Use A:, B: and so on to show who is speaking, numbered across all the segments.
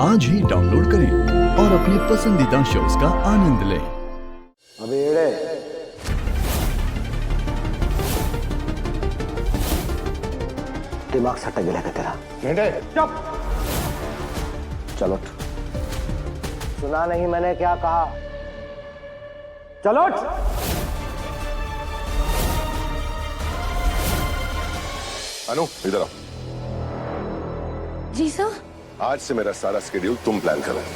A: आज ही डाउनलोड करें और अपने पसंदीदा शोज का आनंद लें।
B: अबे एड़े, दिमाग सट्टा गिला का तेरा।
C: भेंटे
B: चुप। चलो उठ। सुना नहीं मैंने क्या कहा? चलो उठ।
C: अनु इधर आओ।
D: जी सर।
C: आज से मेरा सारा शेड्यूल तुम प्लान कर रहे हो।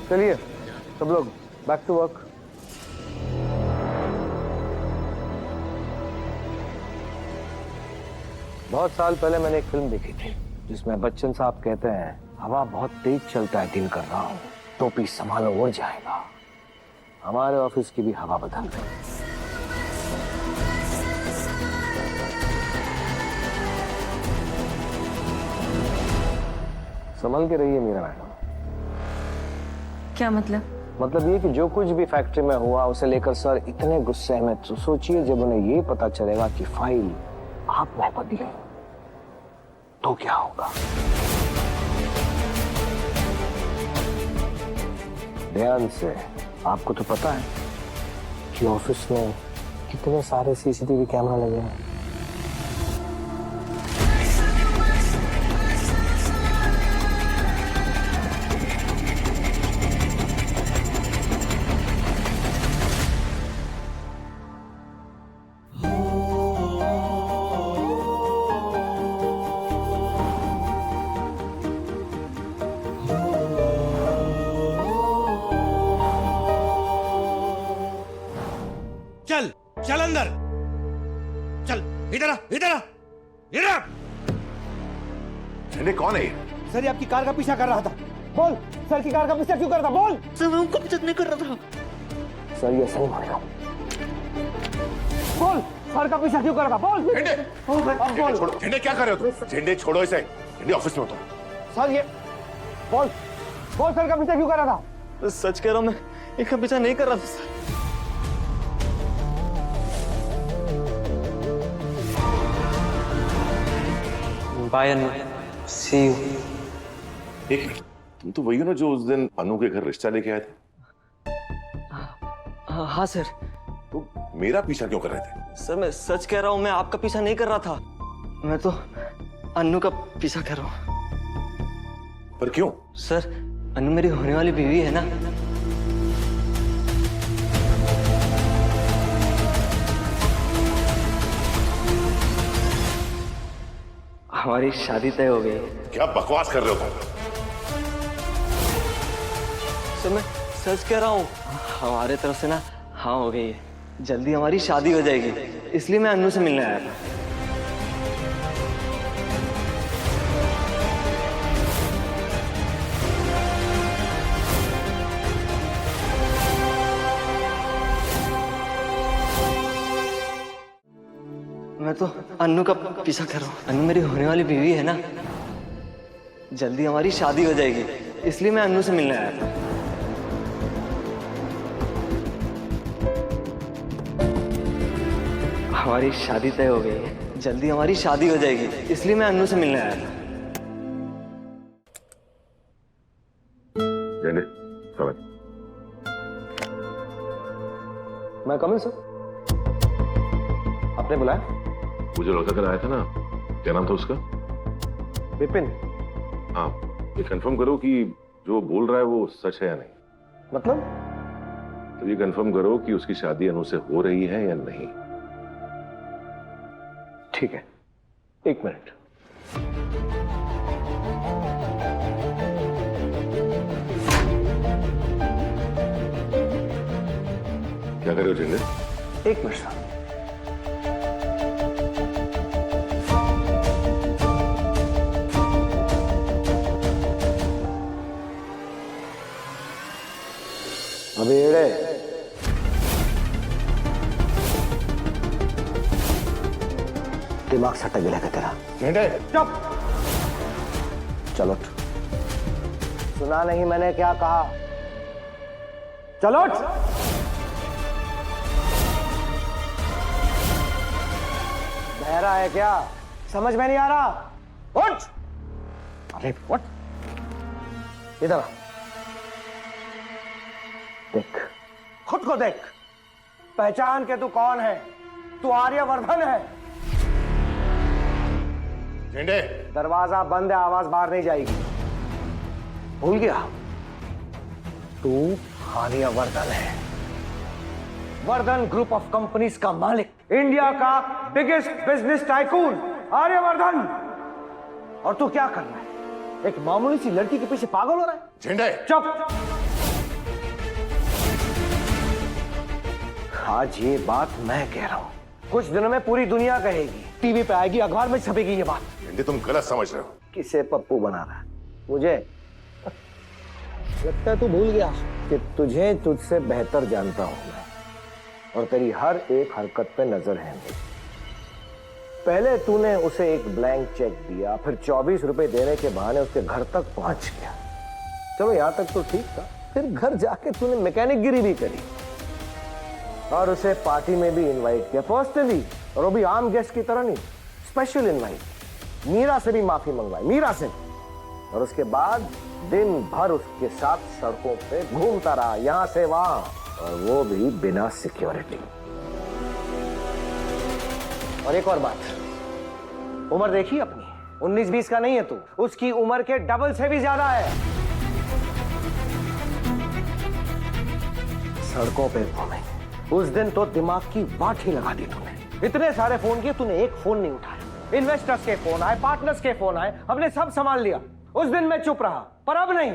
B: चलिए सब लोग बैक टू वर्क। बहुत साल पहले मैंने एक फिल्म देखी थी जिसमें बच्चन साहब कहते हैं, हवा बहुत तेज चलता है, डील कर रहा हूं, टोपी संभालो उड़ जाएगा। हमारे ऑफिस की भी हवा बदल गई। संभल के रहिए मीरा मैडम।
D: क्या मतलब?
B: मतलब ये कि जो कुछ भी फैक्ट्री में हुआ उसे लेकर सर इतने गुस्से में, तो सोचिए जब उन्हें ये पता चलेगा कि फाइल आपने बदली तो क्या होगा। ध्यान से, आपको तो पता है कि ऑफिस में कितने सारे सीसीटीवी कैमरा लगे हैं।
E: चल चल अंदर चल। इधर आ, इधर आ, इधर आ।
C: भेंटे कौन है ये?
B: सर ये आपकी कार का पीछा कर रहा था। बोल, सर की कार का पीछा क्यों कर रहा था? बोल।
E: सर मैं उनको पीछा नहीं कर रहा था।
B: सर ये सही मानेगा। बोल, सर का पीछा क्यों कर रहा था? बोल।
C: भेंटे
B: अब बोल।
C: छोड़ो। भेंटे क्या कर रहे हो तुम? भेंटे छोड़ो इसे। भेंटे ऑफिस में होता।
B: सर ये बोल, बोल सर का पीछा क्यों कर रहा था?
F: सच कह रहा हूं, मैं इनका पीछा नहीं कर रहा था sir. Bye Anu, see you.
C: एक मिनट, तुम तो वही हो ना जो उस दिन अनु के घर रिश्ता लेके आए थे?
F: हाँ सर।
C: तो मेरा पीछा क्यों कर रहे थे?
F: सर मैं सच कह रहा हूँ, मैं आपका पीछा नहीं कर रहा था। मैं तो अनु का पीछा कर रहा हूँ।
C: पर क्यों?
F: सर अनु मेरी होने वाली बीवी है ना। हमारी शादी तय हो गई है।
C: क्या बकवास कर रहे हो तुम?
F: सर मैं सच कह रहा हूँ, हमारे तरफ से ना हाँ हो गई है। जल्दी हमारी शादी हो जाएगी, इसलिए मैं अनु से मिलने आया था। मैं तो अनु का पीछा कर रहा हूँ। अनु मेरी होने वाली बीवी है ना। जल्दी हमारी शादी हो जाएगी, इसलिए मैं अनु से मिलने आया था। हमारी शादी तय हो गई है। जल्दी हमारी शादी हो जाएगी, इसलिए मैं अनु से मिलने आया था।
C: भेंटे समझ।
B: मैं कमिंग सर। आपने बुलाया?
C: मुझे लड़का कल आया था ना, क्या नाम था उसका?
B: विपिन।
C: हाँ, ये कंफर्म करो कि जो बोल रहा है वो सच है या नहीं।
B: मतलब?
C: तो ये कंफर्म करो कि उसकी शादी अनु से हो रही है या नहीं।
B: ठीक है, एक मिनट।
C: क्या कर रहे हो जिंदे?
B: एक मिनट सर। अबे एड़े, दिमाग सट्टा गिला का तेरा।
C: भेंटे
B: चुप। चलो उठ। सुना नहीं मैंने क्या कहा? चलो उठ। बहरा है क्या? समझ में नहीं आ रहा? उठ। अरे उठ, इधर आ। देख, खुद को देख, पहचान के तू कौन है? तू आर्यवर्धन है।
C: झेंडे,
B: दरवाजा बंद है, आवाज बाहर नहीं जाएगी। भूल गया? तू आर्यवर्धन है, वर्धन ग्रुप ऑफ कंपनीज का मालिक, इंडिया का बिगेस्ट बिजनेस टाइकून आर्यवर्धन। और तू क्या कर रहा है? एक मामूली सी लड़की के पीछे पागल हो रहा है?
C: झेंडे,
B: चुप। आज ये बात मैं कह रहा हूं, कुछ दिनों में पूरी दुनिया कहेगी, टीवी पे आएगी, अखबार में छपेगी ये बात।
C: झेंडे तुम गलत समझ रहे हो।
B: किसे पप्पू बना रहा है? मुझे लगता है तू भूल गया कि तुझे तुझसे बेहतर जानता हूं मैं, और तेरी हर एक हरकत पे नजर है मेरी। पहले तूने उसे एक ब्लैंक चेक दिया, फिर 24 रुपए देने के बहाने उसके घर तक पहुंच गया। चलो यहां तक तो ठीक था, फिर घर जाके तूने मैकेनिक गिरी भी करी और उसे पार्टी में भी इनवाइट किया पर्सनली, और वो भी आम गेस्ट की तरह नहीं, स्पेशल इनवाइट। मीरा से भी माफी मंगवाई, मीरा से। और उसके बाद दिन भर उसके साथ सड़कों पे घूमता रहा, यहां से वहां, और वो भी बिना सिक्योरिटी। और एक और बात, उम्र देखी अपनी, 19-20 का नहीं है तू, उसकी उम्र के डबल से भी ज्यादा है। सड़कों पे घूमे, उस दिन तो दिमाग की वाट ही लगा दी तूने। इतने सारे फोन किए, तूने एक फोन नहीं उठाया। इन्वेस्टर्स के फोन आए, पार्टनर्स के फोन आए, हमने सब संभाल लिया। उस दिन मैं चुप रहा, पर अब नहीं।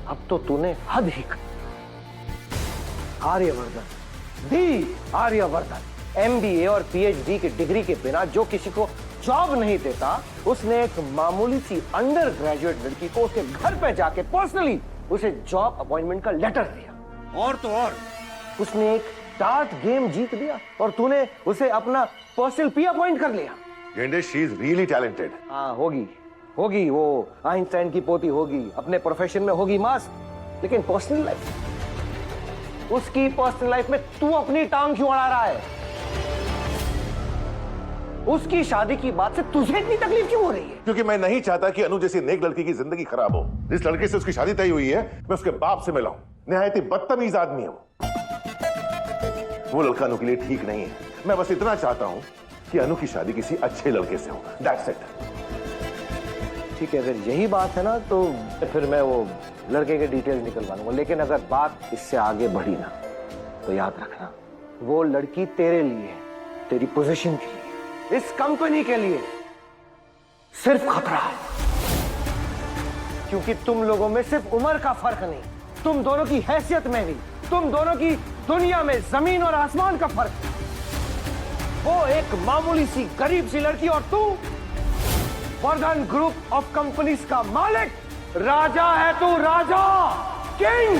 B: अब तो तूने हद ही कर। आर्यवर्धन, दी आर्यवर्धन, MBA और PhD की डिग्री के बिना जो किसी को जॉब नहीं देता, उसने एक मामूली सी अंडर ग्रेजुएट लड़की को उसके घर पे जाके पर्सनली उसे जॉब अपॉइंटमेंट का लेटर दिया।
E: और तो और
B: उसने एक डार्ट गेम जीत दिया, और तूने उसे अपना पर्सनल पी अपॉइंट कर लिया।
C: झेंडे, शी इज रियली टैलेंटेड।
B: हाँ, होगी होगी, वो आइंस्टाइन की पोती होगी, अपने प्रोफेशन में होगी मास, लेकिन पर्सनल लाइफ, उसकी पर्सनल लाइफ में तू अपनी टांग क्यों अड़ा रहा है? उसकी शादी की बात से तुझे इतनी तकलीफ क्यों हो रही है?
C: क्योंकि मैं नहीं चाहता कि अनु जैसी नेक लड़की की जिंदगी खराब हो। जिस लड़के से उसकी शादी तय हुई है, मैं उसके बाप से मिला हूं। निहायत ही बदतमीज आदमी है वो लड़का अनु के लिए ठीक नहीं है। मैं बस इतना चाहता हूं कि अनु की शादी किसी अच्छे लड़के से हो, दैट्स इट।
B: ठीक है, अगर यही बात है ना, तो फिर मैं वो लड़के के डिटेल्स निकलवा लूंगा। लेकिन अगर बात इससे आगे बढ़ी ना, तो याद रखना, वो लड़की तेरे लिए, तेरी पोजीशन के लिए, इस कंपनी के लिए सिर्फ खतरा है। क्योंकि तुम लोगों में सिर्फ उम्र का फर्क नहीं, तुम दोनों की हैसियत में भी, तुम दोनों की दुनिया में जमीन और आसमान का फर्क है। वो एक मामूली सी गरीब सी लड़की, और तू वर्धन ग्रुप ऑफ कंपनीज का मालिक, राजा है तू, राजा, किंग।